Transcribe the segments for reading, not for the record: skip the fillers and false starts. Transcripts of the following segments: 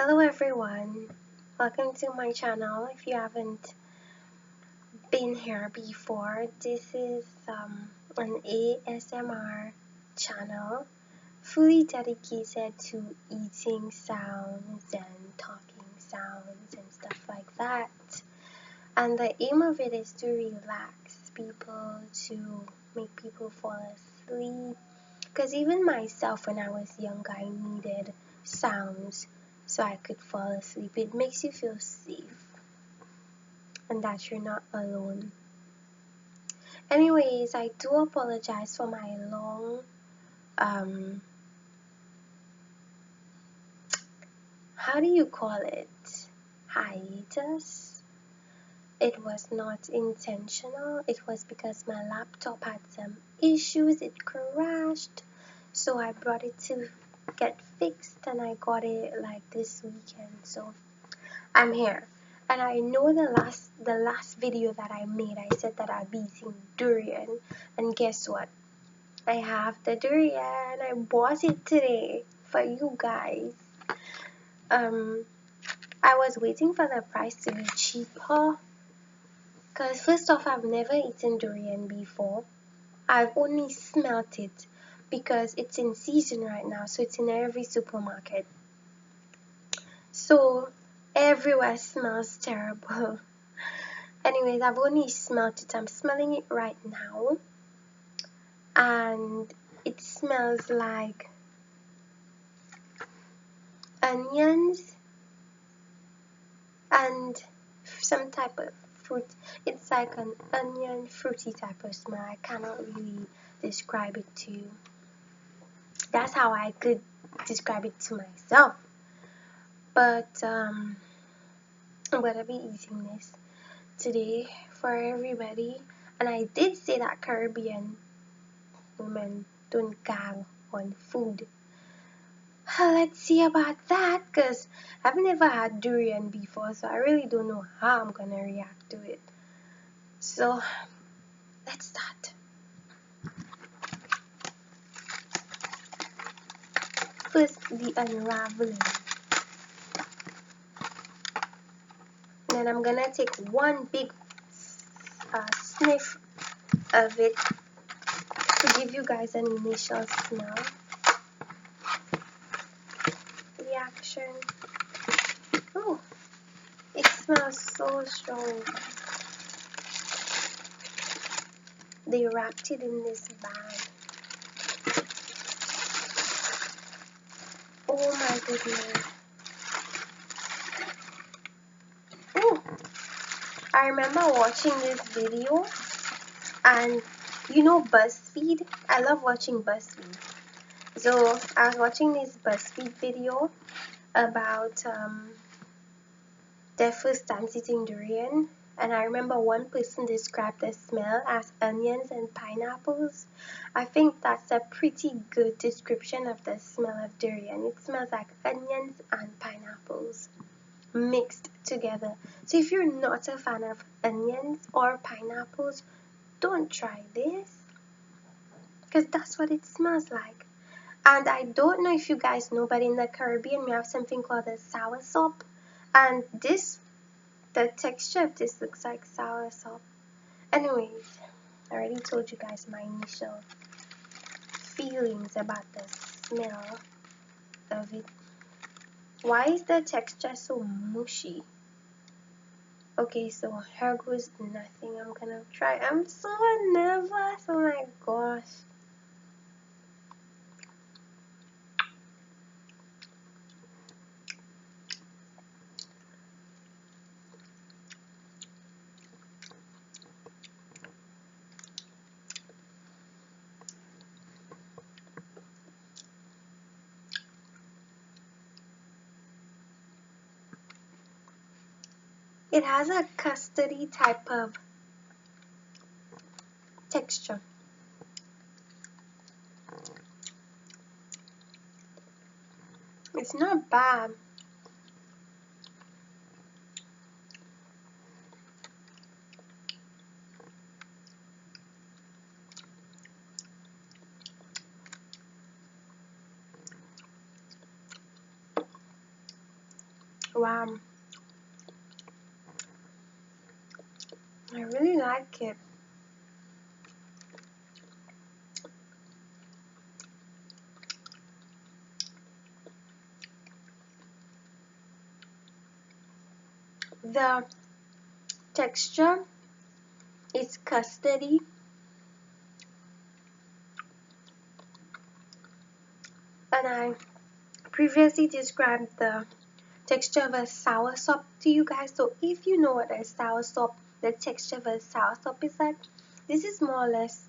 Hello everyone, welcome to my channel. If you haven't been here before, this is an ASMR channel fully dedicated to eating sounds and talking sounds and stuff like that. And the aim of it is to relax people, to make people fall asleep. Because even myself, when I was younger, I needed sounds so I could fall asleep. It makes you feel safe and that you're not alone. Anyways, I do apologize for my long how do you call it, hiatus. It was not intentional. It was because my laptop had some issues. It crashed, so I brought it to get fixed and I got it like this weekend. So I'm here, and I know the last video that I made, I said that I'd be eating durian, and guess what? I have the durian. I bought it today for you guys. I was waiting for the price to be cheaper, because first off, I've never eaten durian before. I've only smelt it because it's in season right now, so it's in every supermarket. So everywhere smells terrible. Anyways, I've only smelt it. I'm smelling it right now, and it smells like onions and some type of fruit. It's like an onion fruity type of smell. I cannot really describe it to you. That's how I could describe it to myself. But I'm gonna be eating this today for everybody. And I did say that Caribbean women don't gag on food. Let's see about that, because I've never had durian before, so I really don't know how I'm gonna react to it. So let's start. First, the unraveling. And then I'm gonna take one big sniff of it to give you guys an initial smell reaction. Oh, it smells so strong. They wrapped it in this bag. Oh my goodness. Oh, I remember watching this video, and you know BuzzFeed? I love watching BuzzFeed. So I was watching this BuzzFeed video about their first time eating durian, and I remember one person described the smell as onions and pineapples. I think that's a pretty good description of the smell of durian. It smells like onions and pineapples mixed together. So if you're not a fan of onions or pineapples, don't try this, because that's what it smells like. And I don't know if you guys know, but in the Caribbean we have something called a sour sop, and the texture of this looks like sour sop. Anyways, I already told you guys my initial feelings about the smell of it. Why is the texture so mushy? Okay, so here goes nothing. I'm gonna try. I'm so nervous. Oh my gosh. It has a custardy type of texture. It's not bad. Wow, I really like it. The texture is custardy, and I previously described the texture of a soursop to you guys. So if you know what a soursop, the texture of a soursop is like, this is more or less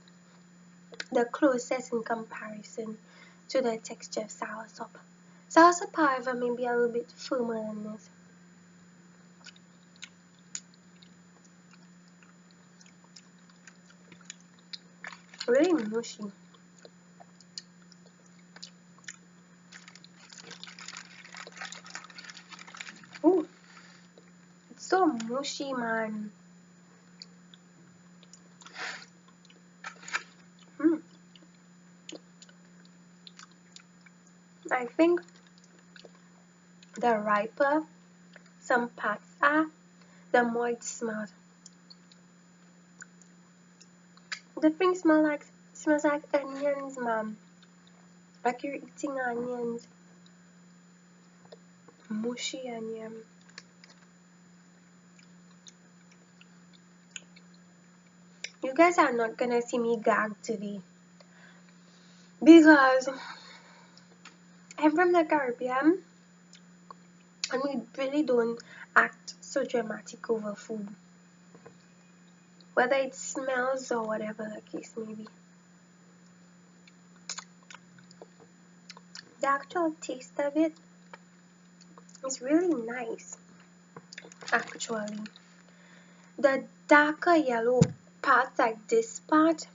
the closest in comparison to the texture of soursop. Soursop, however, may be a little bit firmer than this. Really mushy. Ooh, it's so mushy, man. Mm. I think the riper some parts are, the more it smells. The thing smells like onions, mom. Like you're eating onions. Mushy onion. You guys are not gonna see me gag today because I'm from the Caribbean and we really don't act so dramatic over food. Whether it smells or whatever the case may be. The actual taste of it is really nice, actually. The darker yellow parts, like this part,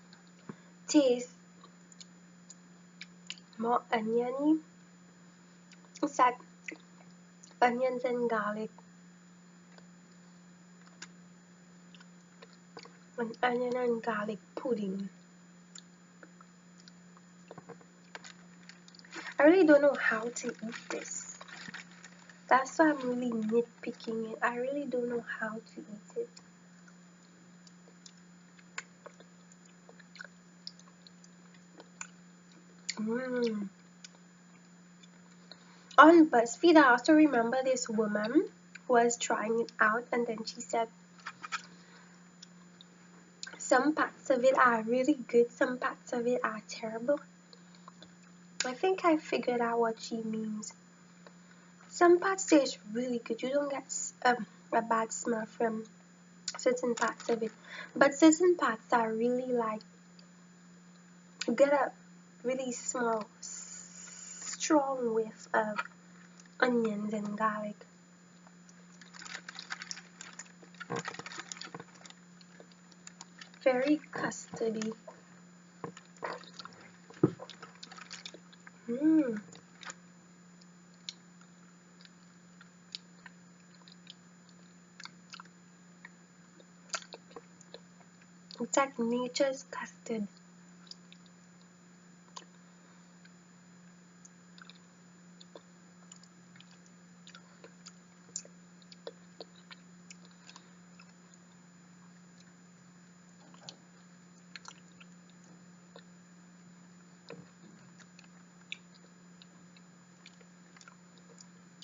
taste more oniony. It's like onions and garlic. An onion and garlic pudding. I really don't know how to eat this. That's why I'm really nitpicking it. I really don't know how to eat it. On BuzzFeed, I also remember this woman who was trying it out, and then she said some parts of it are really good, some parts of it are terrible. I think I figured out what she means. Some parts taste really good. You don't get a bad smell from certain parts of it, but certain parts are really like, you get a really small, strong whiff of onions and garlic. Very custardy. It's like nature's custard.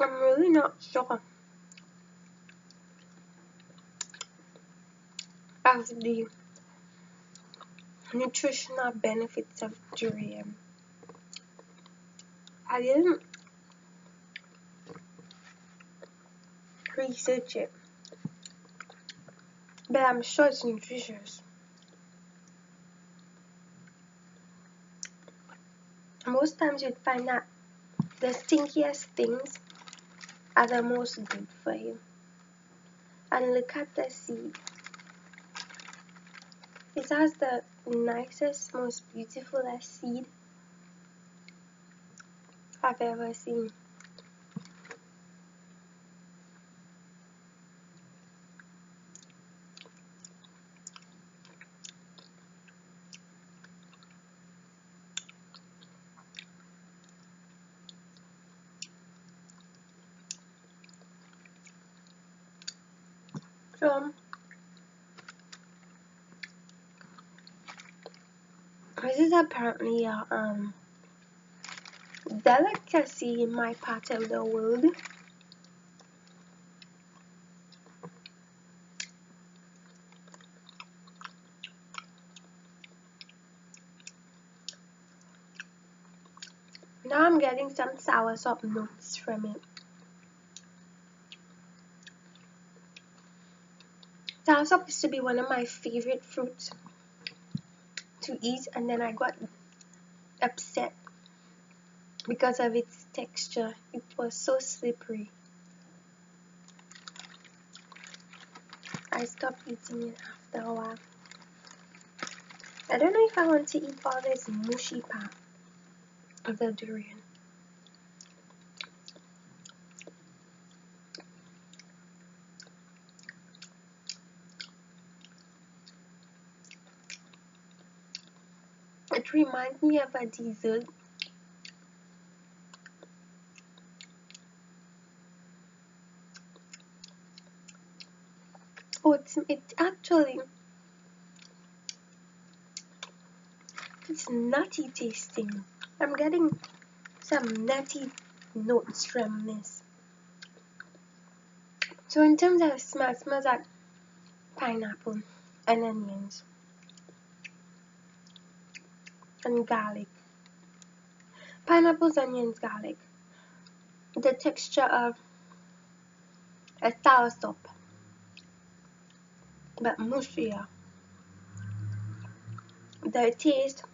I'm really not sure of the nutritional benefits of durian. I didn't research it, but I'm sure it's nutritious. Most times you'd find that the stinkiest things are the most good for you. And look at the seed. It has the nicest, most beautiful seed I've ever seen. So this is apparently a delicacy in my part of the world. Now I'm getting some soursop notes from it. Soursop used to be one of my favorite fruits to eat, and then I got upset because of its texture. It was so slippery. I stopped eating it after a while. I don't know if I want to eat all this mushy part of the durian. It reminds me of a dessert. Oh, it's nutty tasting. I'm getting some nutty notes from this. So in terms of smell, it smells like pineapple and onions and garlic. Pineapples, onions, garlic. The texture of a soursop, but mushier. The taste,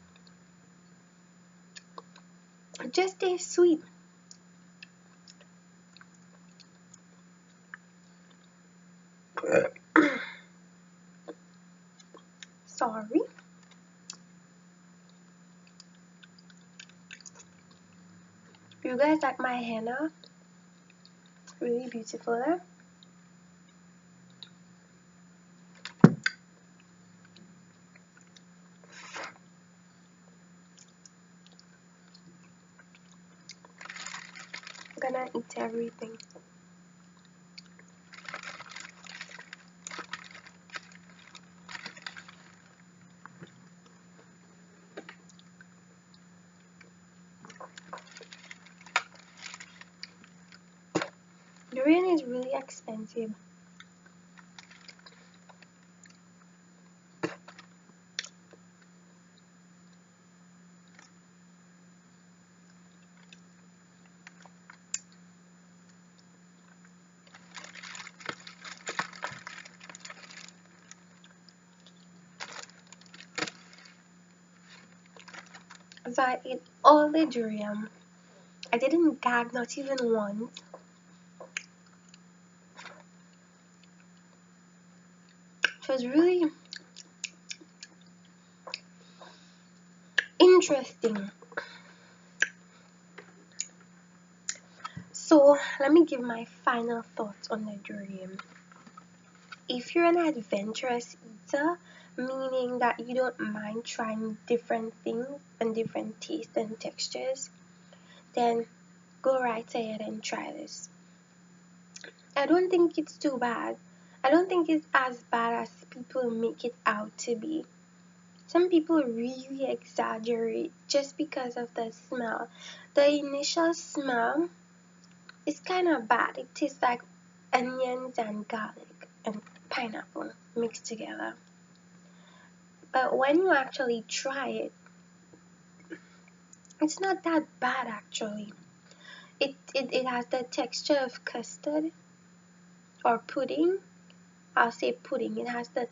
it just tastes sweet. Sorry. You guys like my henna? Really beautiful, eh? I'm gonna eat everything. Durian is really expensive. So I ate all the durian. I didn't gag, not even once. It was really interesting. So let me give my final thoughts on the durian. If you're an adventurous eater, meaning that you don't mind trying different things and different tastes and textures, then go right ahead and try this. I don't think it's too bad. I don't think it's as bad as people make it out to be. Some people really exaggerate just because of the smell. The initial smell is kind of bad. It tastes like onions and garlic and pineapple mixed together. But when you actually try it, it's not that bad actually. It has the texture of custard or pudding. I'll say pudding. It has the